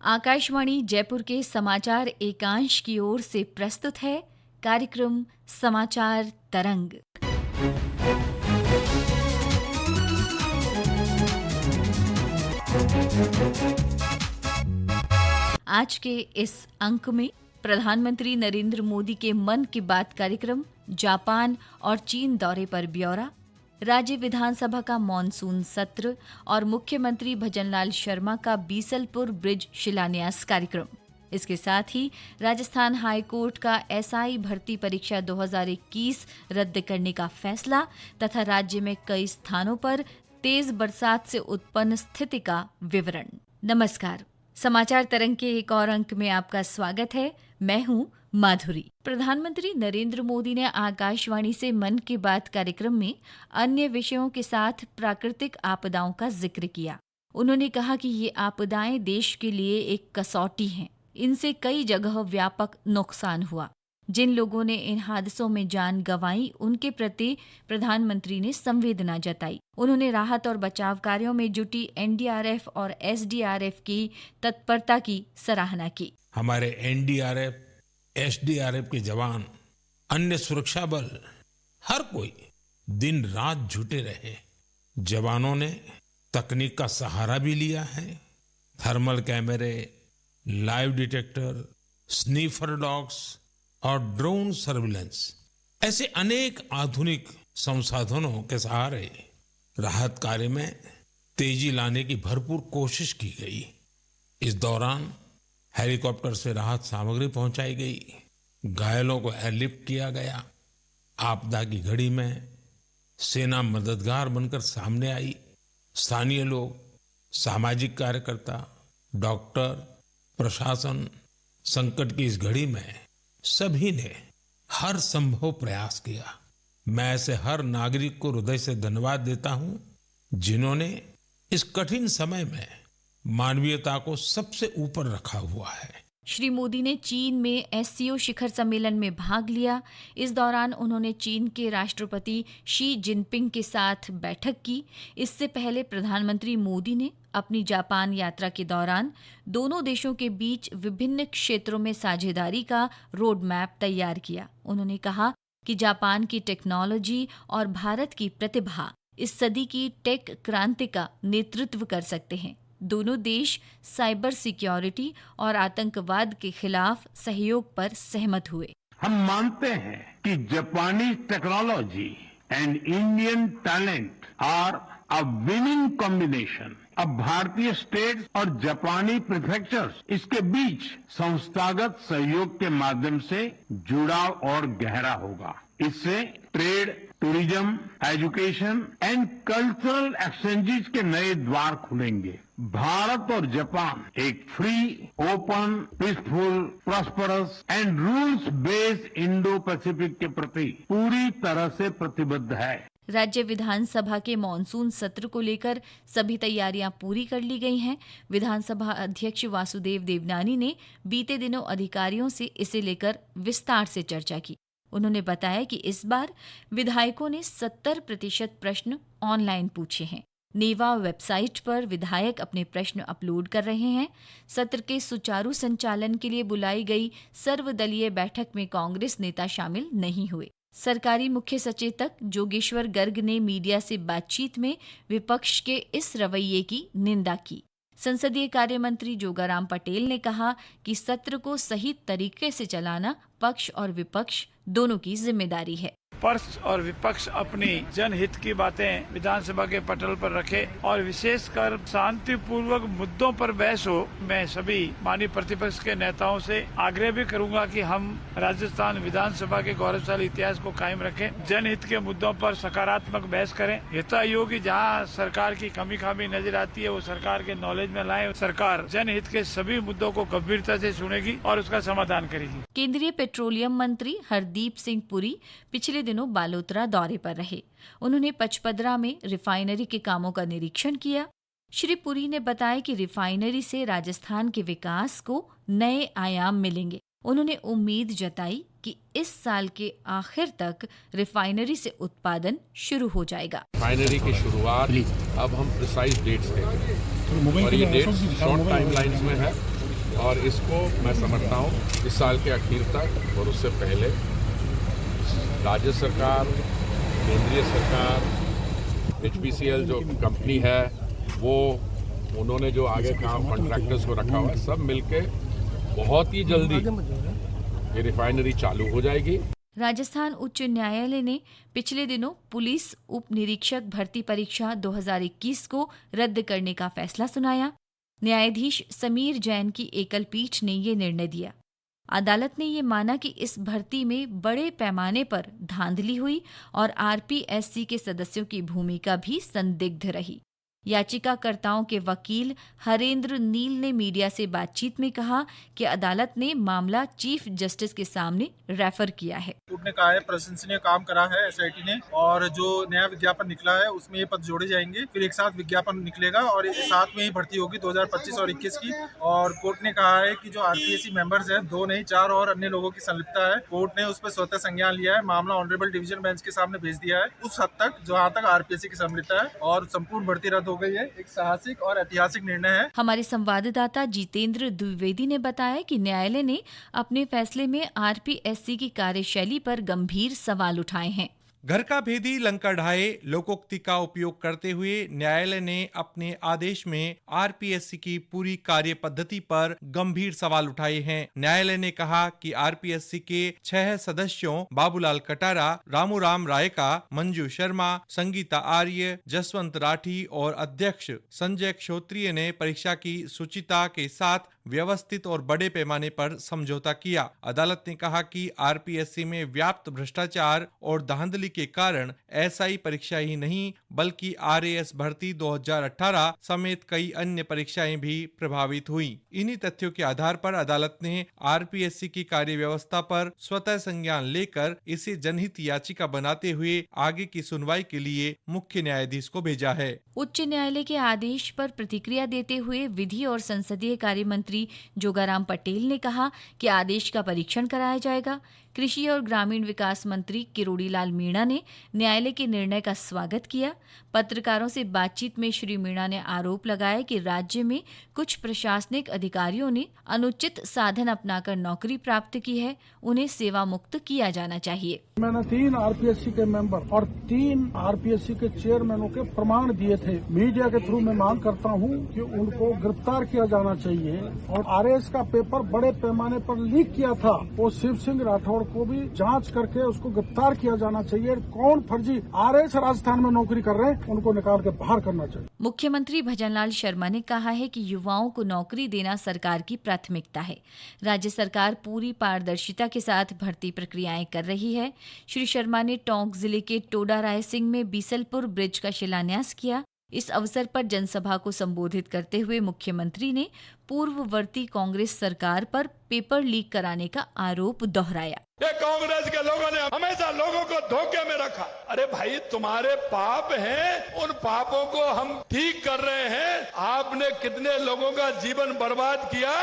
आकाशवाणी जयपुर के समाचार एकांश की ओर से प्रस्तुत है कार्यक्रम समाचार तरंग। आज के इस अंक में प्रधानमंत्री नरेंद्र मोदी के मन की बात कार्यक्रम, जापान और चीन दौरे पर ब्यौरा, राज्य विधानसभा का मॉनसून सत्र और मुख्यमंत्री भजनलाल शर्मा का बीसलपुर ब्रिज शिलान्यास कार्यक्रम। इसके साथ ही राजस्थान हाईकोर्ट का एसआई भर्ती परीक्षा 2021 रद्द करने का फैसला तथा राज्य में कई स्थानों पर तेज बरसात से उत्पन्न स्थिति का विवरण। नमस्कार, समाचार तरंग के एक और अंक में आपका स्वागत है। मैं हूं माधुरी। प्रधानमंत्री नरेंद्र मोदी ने आकाशवाणी से मन की बात कार्यक्रम में अन्य विषयों के साथ प्राकृतिक आपदाओं का जिक्र किया। उन्होंने कहा कि ये आपदाएं देश के लिए एक कसौटी हैं। इनसे कई जगह व्यापक नुकसान हुआ। जिन लोगों ने इन हादसों में जान गंवाई, उनके प्रति प्रधानमंत्री ने संवेदना जताई। उन्होंने राहत और बचाव कार्यों में जुटी एनडीआरएफ और एसडीआरएफ की तत्परता की सराहना की। हमारे एनडीआरएफ, एसडीआरएफ के जवान, अन्य सुरक्षा बल, हर कोई दिन रात जुटे रहे। जवानों ने तकनीक का सहारा भी लिया है। थर्मल कैमरे, लाइव डिटेक्टर, स्नीफर डॉग्स और ड्रोन सर्विलेंस ऐसे अनेक आधुनिक संसाधनों के सहारे राहत कार्य में तेजी लाने की भरपूर कोशिश की गई। इस दौरान हेलीकॉप्टर से राहत सामग्री पहुंचाई गई, घायलों को एयरलिफ्ट किया गया। आपदा की घड़ी में सेना मददगार बनकर सामने आई। स्थानीय लोग, सामाजिक कार्यकर्ता, डॉक्टर, प्रशासन, संकट की इस घड़ी में सभी ने हर संभव प्रयास किया। मैं ऐसे हर नागरिक को हृदय से धन्यवाद देता हूं, जिन्होंने इस कठिन समय में मानवीयता को सबसे ऊपर रखा हुआ है। श्री मोदी ने चीन में एससीओ शिखर सम्मेलन में भाग लिया। इस दौरान उन्होंने चीन के राष्ट्रपति शी जिनपिंग के साथ बैठक की। इससे पहले प्रधानमंत्री मोदी ने अपनी जापान यात्रा के दौरान दोनों देशों के बीच विभिन्न क्षेत्रों में साझेदारी का रोड मैप तैयार किया। उन्होंने कहा कि जापान की टेक्नोलॉजी और भारत की प्रतिभा इस सदी की टेक क्रांति का नेतृत्व कर सकते हैं। दोनों देश साइबर सिक्योरिटी और आतंकवाद के खिलाफ सहयोग पर सहमत हुए। हम मानते हैं कि जापानी technology and Indian talent are a winning combination. अब भारतीय स्टेट्स और जापानी प्रीफेक्चर्स इसके बीच संस्थागत सहयोग के माध्यम से जुड़ाव और गहरा होगा। इससे trade, tourism, education and cultural exchanges के नए द्वार खुलेंगे। भारत और जापान एक free, open, peaceful, prosperous and rules based Indo Pacific के प्रति पूरी तरह से प्रतिबद्ध है। राज्य विधानसभा के मॉनसून सत्र को लेकर सभी तैयारियां पूरी कर ली गई हैं। विधानसभा अध्यक्ष वासुदेव देवनानी ने बीते दिनों अधिकारियों से इसे लेकर विस्तार से चर्चा की। उन्होंने बताया कि इस बार विधायकों ने 70% प्रश्न ऑनलाइन पूछे हैं। नेवा वेबसाइट पर विधायक अपने प्रश्न अपलोड कर रहे हैं। सत्र के सुचारू संचालन के लिए बुलाई गई सर्वदलीय बैठक में कांग्रेस नेता शामिल नहीं हुए। सरकारी मुख्य सचेतक जोगेश्वर गर्ग ने मीडिया से बातचीत में विपक्ष के इस रवैये की निंदा की। संसदीय कार्य मंत्री जोगाराम पटेल ने कहा कि सत्र को सही तरीके से चलाना पक्ष और विपक्ष दोनों की जिम्मेदारी है। पक्ष और विपक्ष अपनी जनहित की बातें विधानसभा के पटल पर रखे और विशेषकर शांतिपूर्वक मुद्दों पर बहस हो। मैं सभी माननीय प्रतिपक्ष के नेताओं से आग्रह भी करूंगा कि हम राजस्थान विधानसभा के गौरवशाली इतिहास को कायम रखें। जनहित के मुद्दों पर सकारात्मक बहस करें। हितायोगी जहां सरकार की कमी खामी नजर आती है वो सरकार के नॉलेज में लाएं। सरकार जनहित के सभी मुद्दों को गंभीरता से सुनेगी और उसका समाधान करेगी। केंद्रीय पेट्रोलियम मंत्री हरदीप सिंह पुरी पिछले दिनों बालोतरा दौरे पर रहे। उन्होंने पचपदरा में रिफाइनरी के कामों का निरीक्षण किया। श्री पुरी ने बताया कि रिफाइनरी से राजस्थान के विकास को नए आयाम मिलेंगे। उन्होंने उम्मीद जताई कि इस साल के आखिर तक रिफाइनरी से उत्पादन शुरू हो जाएगा। रिफाइनरी की शुरुआत अब हम प्रिसाइज डेट्स देंगे और ये डेट्स शॉर्ट टाइमलाइंस में है। और इसको मैं समझता हूँ इस साल के आखिर तक और उससे पहले राज्य सरकार, केंद्रीय सरकार, HPCL जो कंपनी है वो उन्होंने जो आगे काम कॉन्ट्रैक्टर्स को रखा हुआ है, सब मिलके बहुत ही जल्दी ये रिफाइनरी चालू हो जाएगी। राजस्थान उच्च न्यायालय ने पिछले दिनों पुलिस उप निरीक्षक भर्ती परीक्षा 2021 को रद्द करने का फैसला सुनाया। न्यायाधीश समीर जैन की एकल पीठ ने ये निर्णय दिया। अदालत ने ये माना कि इस भर्ती में बड़े पैमाने पर धांधली हुई और RPSC के सदस्यों की भूमिका भी संदिग्ध रही। याचिकाकर्ताओं के वकील हरेंद्र नील ने मीडिया से बातचीत में कहा कि अदालत ने मामला चीफ जस्टिस के सामने रेफर किया है। कोर्ट ने कहा है प्रशंसनीय काम करा है SIT ने, और जो नया विज्ञापन निकला है उसमें ये पद जोड़े जाएंगे, फिर एक साथ विज्ञापन निकलेगा और साथ में ही भर्ती होगी 2025 और 21 की। और कोर्ट ने कहा है कि जो RPSC मेंबर्स हैं, 2 नहीं 4 और अन्य लोगों की संलिप्तता है। कोर्ट ने उस पर स्वतः संज्ञान लिया है, मामला ऑनरेबल डिवीजन बेंच के सामने भेज दिया है उस हद तक जहाँ तक RPSC की संलिप्तता है, और संपूर्ण भर्ती रद्द हो गई है। एक साहसिक और ऐतिहासिक निर्णय है। हमारे संवाददाता जितेंद्र द्विवेदी ने बताया कि न्यायालय ने अपने फैसले में RPSC की कार्यशैली पर गंभीर सवाल उठाए हैं। घर का भेदी लंका ढाए लोकोक्ति का उपयोग करते हुए न्यायालय ने अपने आदेश में RPSC की पूरी कार्य पद्धति पर गंभीर सवाल उठाए हैं। न्यायालय ने कहा कि RPSC के 6 सदस्यों बाबूलाल कटारा, रामूराम रायका, मंजू शर्मा, संगीता आर्य, जसवंत राठी और अध्यक्ष संजय क्षोत्रिय ने परीक्षा की शुचिता के साथ व्यवस्थित और बड़े पैमाने पर समझौता किया। अदालत ने कहा कि RPSC में व्याप्त भ्रष्टाचार और धांधली के कारण SI परीक्षा ही नहीं बल्कि RAS भर्ती 2018 समेत कई अन्य परीक्षाएं भी प्रभावित हुई। इन्हीं तथ्यों के आधार पर अदालत ने RPSC की कार्य व्यवस्था पर स्वतः संज्ञान लेकर इसे जनहित याचिका बनाते हुए आगे की सुनवाई के लिए मुख्य न्यायाधीश को भेजा है। उच्च न्यायालय के आदेश पर प्रतिक्रिया देते हुए विधि और संसदीय कार्य मंत्री जोगाराम पटेल ने कहा कि आदेश का परीक्षण कराया जाएगा। कृषि और ग्रामीण विकास मंत्री किरोड़ी लाल मीणा ने न्यायालय के निर्णय का स्वागत किया। पत्रकारों से बातचीत में श्री मीणा ने आरोप लगाया कि राज्य में कुछ प्रशासनिक अधिकारियों ने अनुचित साधन अपनाकर नौकरी प्राप्त की है, उन्हें सेवा मुक्त किया जाना चाहिए। मैंने 3 RPSC के मेंबर और 3 RPSC के चेयरमैनों के प्रमाण दिए थे। मीडिया के थ्रू मैं मांग करता हूं कि उनको गिरफ्तार किया जाना चाहिए। और RAS का पेपर बड़े पैमाने पर लीक किया था, वो शिव सिंह राठौड़ को भी जांच करके उसको गिरफ्तार किया जाना चाहिए। कौन फर्जी RAS राजस्थान में नौकरी कर रहे हैं उनको निकाल के बाहर करना चाहिए। मुख्यमंत्री भजनलाल शर्मा ने कहा है कि युवाओं को नौकरी देना सरकार की प्राथमिकता है। राज्य सरकार पूरी पारदर्शिता के साथ भर्ती प्रक्रियाएं कर रही है। श्री शर्मा ने टोंक जिले के टोडा रायसिंह में बीसलपुर ब्रिज का शिलान्यास किया। इस अवसर पर जनसभा को संबोधित करते हुए मुख्यमंत्री ने पूर्ववर्ती कांग्रेस सरकार पर पेपर लीक कराने का आरोप दोहराया। ये कांग्रेस के लोगों ने हमेशा लोगों को धोखे में रखा। अरे भाई, तुम्हारे पाप हैं, उन पापों को हम ठीक कर रहे हैं। आपने कितने लोगों का जीवन बर्बाद किया,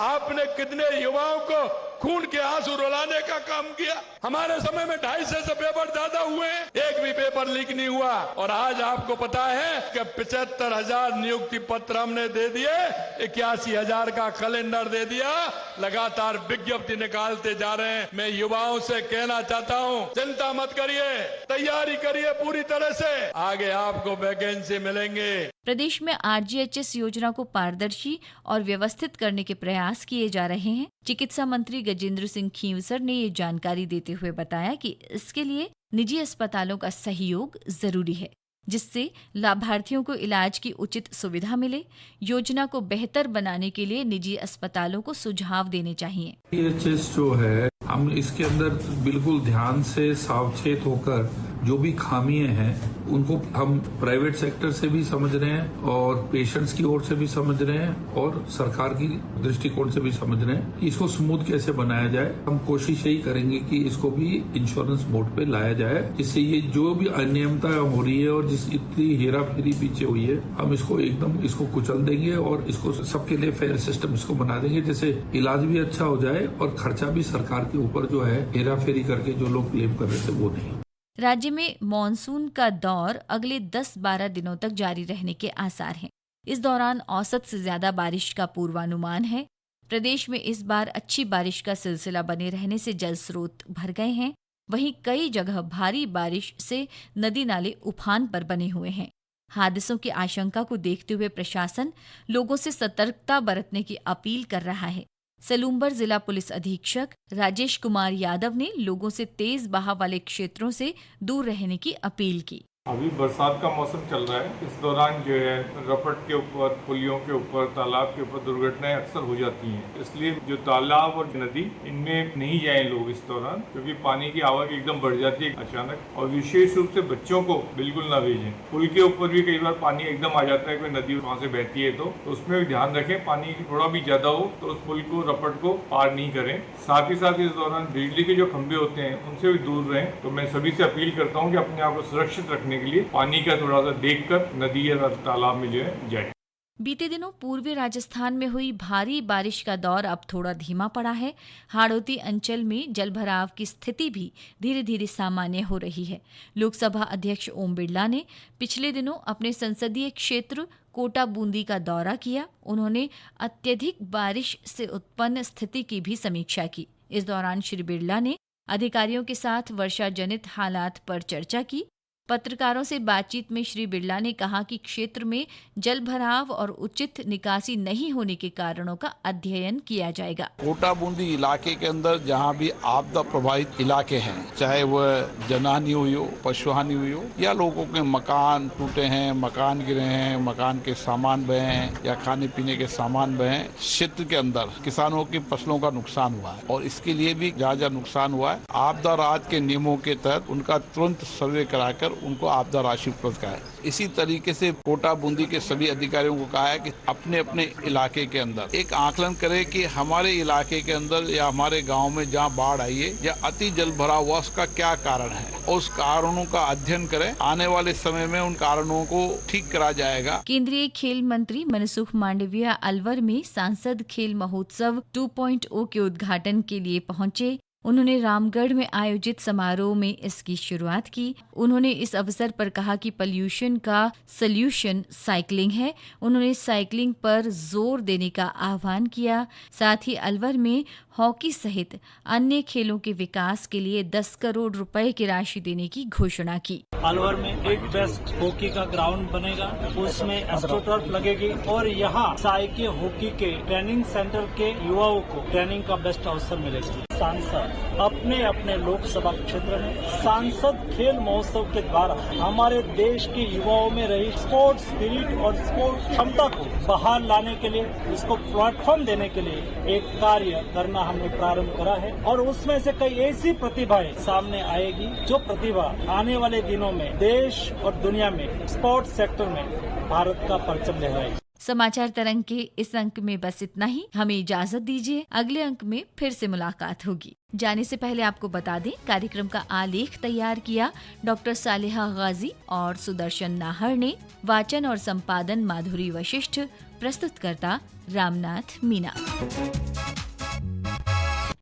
आपने कितने युवाओं को खून के आंसू रुलाने का काम किया। हमारे समय में 250 से पेपर ज्यादा हुए, एक भी पेपर लीक नहीं हुआ। और आज आपको पता है कि 75,000 नियुक्ति पत्र हमने दे दिए, 81,000 का कैलेंडर दे दिया, लगातार विज्ञप्ति निकालते जा रहे हैं। मैं युवाओं से कहना चाहता हूं, चिंता मत करिए, तैयारी करिए पूरी तरह से, आगे आपको वैकेंसी मिलेंगे। प्रदेश में RGHS योजना को पारदर्शी और व्यवस्थित करने के प्रयास किए जा रहे हैं। चिकित्सा मंत्री गजेंद्र सिंह खींवसर ने ये जानकारी देते हुए बताया कि इसके लिए निजी अस्पतालों का सहयोग जरूरी है, जिससे लाभार्थियों को इलाज की उचित सुविधा मिले। योजना को बेहतर बनाने के लिए निजी अस्पतालों को सुझाव देने चाहिए। RGHS जो है, हम इसके अंदर बिल्कुल ध्यान से सावचेत होकर जो भी खामियां हैं उनको हम प्राइवेट सेक्टर से भी समझ रहे हैं और पेशेंट्स की ओर से भी समझ रहे हैं और सरकार की दृष्टिकोण से भी समझ रहे हैं कि इसको स्मूथ कैसे बनाया जाए। हम कोशिश यही करेंगे कि इसको भी इंश्योरेंस मोड पे लाया जाए, जिससे ये जो भी अनियमितता हो रही है और जिस इतनी हेरा फेरी पीछे हुई है, हम इसको कुचल देंगे और इसको सबके लिए फेयर सिस्टम इसको बना देंगे, जैसे इलाज भी अच्छा हो जाए और खर्चा भी सरकार के ऊपर जो है हेरा फेरी करके जो लोग क्लेम कर रहे थे वो नहीं। राज्य में मॉनसून का दौर अगले 10-12 दिनों तक जारी रहने के आसार हैं। इस दौरान औसत से ज्यादा बारिश का पूर्वानुमान है। प्रदेश में इस बार अच्छी बारिश का सिलसिला बने रहने से जल स्रोत भर गए हैं। वहीं कई जगह भारी बारिश से नदी नाले उफान पर बने हुए हैं। हादसों की आशंका को देखते हुए प्रशासन लोगों से सतर्कता बरतने की अपील कर रहा है। सलूम्बर जिला पुलिस अधीक्षक राजेश कुमार यादव ने लोगों से तेज बहाव वाले क्षेत्रों से दूर रहने की अपील की। अभी बरसात का मौसम चल रहा है। इस दौरान जो है रपट के ऊपर, पुलियों के ऊपर, तालाब के ऊपर दुर्घटनाएं अक्सर हो जाती हैं। इसलिए जो तालाब और नदी, इनमें नहीं जाएं लोग इस दौरान, क्योंकि पानी की आवक एकदम बढ़ जाती है अचानक। और विशेष रूप से बच्चों को बिल्कुल ना भेजें। पुल के ऊपर भी कई बार पानी एकदम आ जाता है, कोई नदी वहाँ से बहती है तो उसमें भी ध्यान रखें। पानी थोड़ा भी ज्यादा हो तो उस पुल को, रपट को पार नहीं करें। साथ ही साथ इस दौरान बिजली के जो खंभे होते हैं उनसे भी दूर रहें। तो मैं सभी से अपील करता हूँ कि अपने आप को सुरक्षित रखने के लिए पानी का थोड़ा सा देखकर नदी या तालाब में जो है जाए। बीते दिनों पूर्वी राजस्थान में हुई भारी बारिश का दौर अब थोड़ा धीमा पड़ा है। हाड़ौती अंचल में जलभराव की स्थिति भी धीरे धीरे सामान्य हो रही है। लोकसभा अध्यक्ष ओम बिरला ने पिछले दिनों अपने संसदीय क्षेत्र कोटा बूंदी का दौरा किया। उन्होंने अत्यधिक बारिश से उत्पन्न स्थिति की भी समीक्षा की। इस दौरान श्री बिरला ने अधिकारियों के साथ वर्षा जनित हालात पर चर्चा की। पत्रकारों से बातचीत में श्री बिरला ने कहा कि क्षेत्र में जल भराव और उचित निकासी नहीं होने के कारणों का अध्ययन किया जाएगा। कोटा बूंदी इलाके के अंदर जहां भी आपदा प्रभावित इलाके हैं, चाहे वह जनहानि हुई हो, पशुहानि हुई हो, या लोगों के मकान टूटे हैं, मकान गिरे हैं, मकान के सामान बहे हैं या खाने पीने के सामान बहे हैं, क्षेत्र के अंदर किसानों की फसलों का नुकसान हुआ है और इसके लिए भी जहाँ नुकसान हुआ है, आपदा राहत के नियमों के तहत उनका तुरंत सर्वे कराकर उनको आपदा राशि उपलब्ध कराए। इसी तरीके से कोटा बूंदी के सभी अधिकारियों को कहा है कि अपने अपने इलाके के अंदर एक आकलन करें कि हमारे इलाके के अंदर या हमारे गांव में जहां बाढ़ आई है या अति जल भराव हुआ, उसका क्या कारण है और उस कारणों का अध्ययन करें। आने वाले समय में उन कारणों को ठीक करा जाएगा। केंद्रीय खेल मंत्री मनसुख मांडविया अलवर में सांसद खेल महोत्सव 2.0 के उद्घाटन के लिए पहुंचे। उन्होंने रामगढ़ में आयोजित समारोह में इसकी शुरुआत की। उन्होंने इस अवसर पर कहा कि पॉल्यूशन का सल्यूशन साइकिलिंग है। उन्होंने साइकिलिंग पर जोर देने का आह्वान किया। साथ ही अलवर में हॉकी सहित अन्य खेलों के विकास के लिए 10 करोड़ रुपए की राशि देने की घोषणा की। अलवर में एक बेस्ट हॉकी का ग्राउंड बनेगा, उसमें एस्ट्रोटर्फ लगेगी और यहाँ साइकिल हॉकी के ट्रेनिंग सेंटर के युवाओं को ट्रेनिंग का बेस्ट अवसर मिलेगा। सांसद अपने अपने लोकसभा क्षेत्र में सांसद खेल महोत्सव के द्वारा हमारे देश के युवाओं में रही स्पोर्ट्स स्पिरिट और स्पोर्ट्स क्षमता को बाहर लाने के लिए, उसको प्लेटफॉर्म देने के लिए एक कार्य करना हमने प्रारंभ करा है और उसमें से कई ऐसी प्रतिभाएं सामने आएगी जो प्रतिभा आने वाले दिनों में देश और दुनिया में स्पोर्ट्स सेक्टर में भारत का परचम लहराएगी। समाचार तरंग के इस अंक में बस इतना ही। हमें इजाजत दीजिए, अगले अंक में फिर से मुलाकात होगी। जाने से पहले आपको बता दें, कार्यक्रम का आलेख तैयार किया डॉक्टर सालेहा गाजी और सुदर्शन नाहर ने। वाचन और संपादन माधुरी वशिष्ठ। प्रस्तुतकर्ता रामनाथ मीना।